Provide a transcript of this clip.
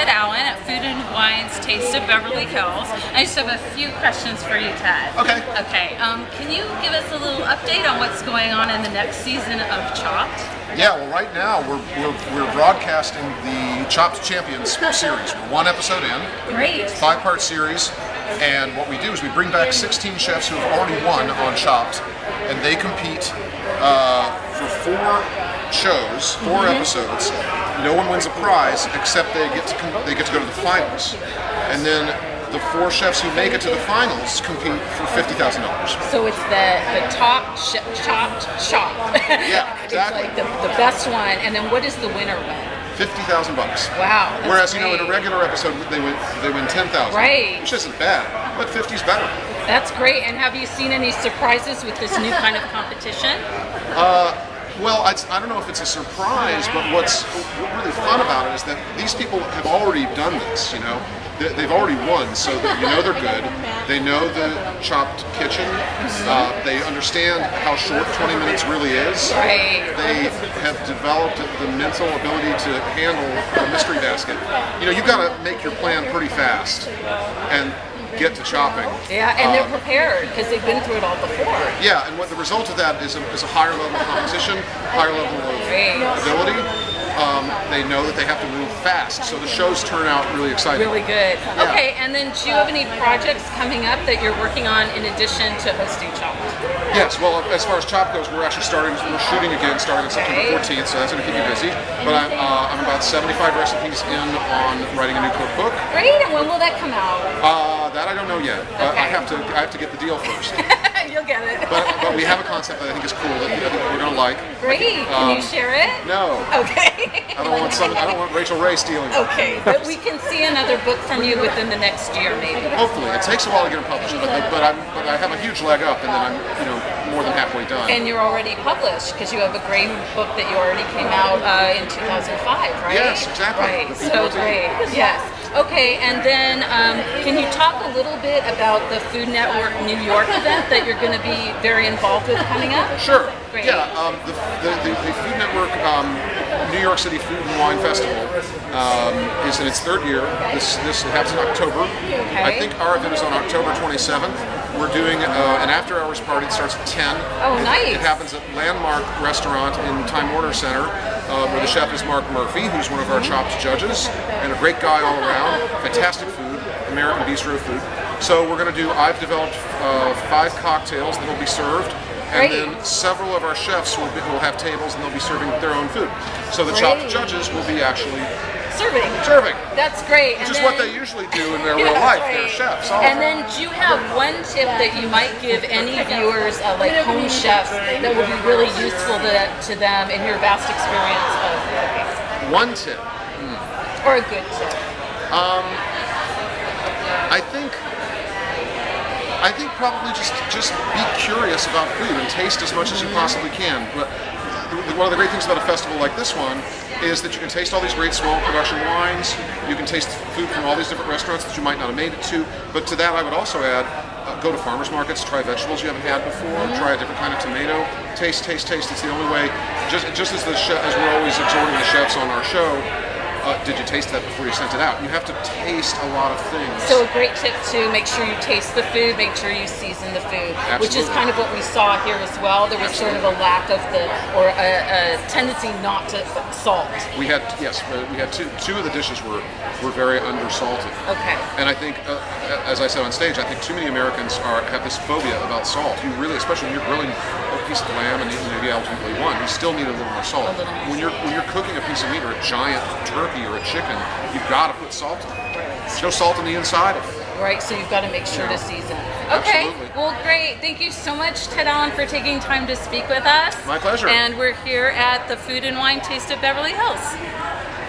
Ted Allen at Food and Wine's Taste of Beverly Hills. I just have a few questions for you, Ted. Okay. Okay. Can you give us a little update on what's going on in the next season of Chopped? Yeah, well, right now we're broadcasting the Chopped Champions series. We're one episode in. Great. 5-part series, and what we do is we bring back 16 chefs who have already won on Chopped, and they compete for 4 shows, 4 episodes. No one wins a prize except they get to go to the finals, and then the 4 chefs who make it to the finals compete for $50,000. So it's the top chopped chop. Yeah, exactly. It's like the best one, and then what does the winner win? $50,000. Wow. Whereas great. in a regular episode they win $10,000. Right. Which isn't bad, but 50's better. That's great. And have you seen any surprises with this new kind of competition? Well, I don't know if it's a surprise, but what's really fun about it is that these people have already done this, you know. They've already won, so that you know they're good. They know the Chopped kitchen. They understand how short 20 minutes really is. Right. They have developed the mental ability to handle a mystery basket. You know, you've got to make your plan pretty fast and get to chopping. Yeah, and they're prepared because they've been through it all before. Yeah, and what the result of that is a higher level of competition, higher level of ability. They know that they have to move fast, so the shows turn out really exciting. Really good. Yeah. Okay, and then do you have any projects coming up that you're working on in addition to hosting Chopped? Yes, well, as far as Chopped goes, we're shooting again starting on September 14th, so that's going to keep me busy. But I'm about 75 recipes in on writing a new cookbook. Great, and when will that come out? That I don't know yet. Okay. I have to get the deal first. You'll get it. But we have a concept that I think is cool that I think we're going to like. Great. Can you share it? No. Okay. I don't want Rachel Ray stealing it. Okay, but we can see another book from you within the next year, maybe. Hopefully, it takes a while to get them published, but I have a huge leg up, and then I'm more than halfway done. And you're already published because you have a great book that you already came out in 2005, right? Yes, exactly. Right. So great. Yes. Okay, and then can you talk a little bit about the Food Network New York event that you're going to be very involved with coming up? Sure. Great. Yeah, the Food Network New York City Food and Wine Festival is in its 3rd year. This happens in October. Okay. I think our event is on October 27th. We're doing an after-hours party that starts at 10. Oh, nice. It happens at Landmark Restaurant in Time Warner Center, where the chef is Mark Murphy, who's one of our Chopped judges, and a great guy all around. Fantastic food, American bistro food. So I've developed 5 cocktails that will be served. And then several of our chefs will have tables and they'll be serving their own food. So the Chopped judges will be actually serving. That's great. Which is what they usually do in their real life. They're chefs. And then do you have one tip that you might give any viewers, like home chefs, that would be really useful to them in your vast experience of cooking? One tip. Or a good tip. I think probably just be curious about food and taste as much as you possibly can. But one of the great things about a festival like this one is that you can taste all these great small production wines. You can taste food from all these different restaurants that you might not have made it to. But to that, I would also add, go to farmers markets, try vegetables you haven't had before, try a different kind of tomato. Taste. It's the only way. Just as as we're always exhorting the chefs on our show. Did you taste that before you sent it out? You have to taste a lot of things. So a great tip to make sure you taste the food, make sure you season the food, which is kind of what we saw here as well. There was sort of a lack of a tendency not to salt. We had two of the dishes were very undersalted. Okay. And I think, as I said on stage, I think too many Americans have this phobia about salt. You really, especially when you're grilling a piece of lamb and you ultimately won, you still need a little more salt. When you're cooking a piece of meat or a giant turkey or a chicken, you've got to put salt in it. There's no salt on the inside of it. Right, so you've got to make sure to season. Okay, Absolutely. Well, great. Thank you so much, Ted Allen, for taking time to speak with us. My pleasure. And we're here at the Food and Wine Taste of Beverly Hills.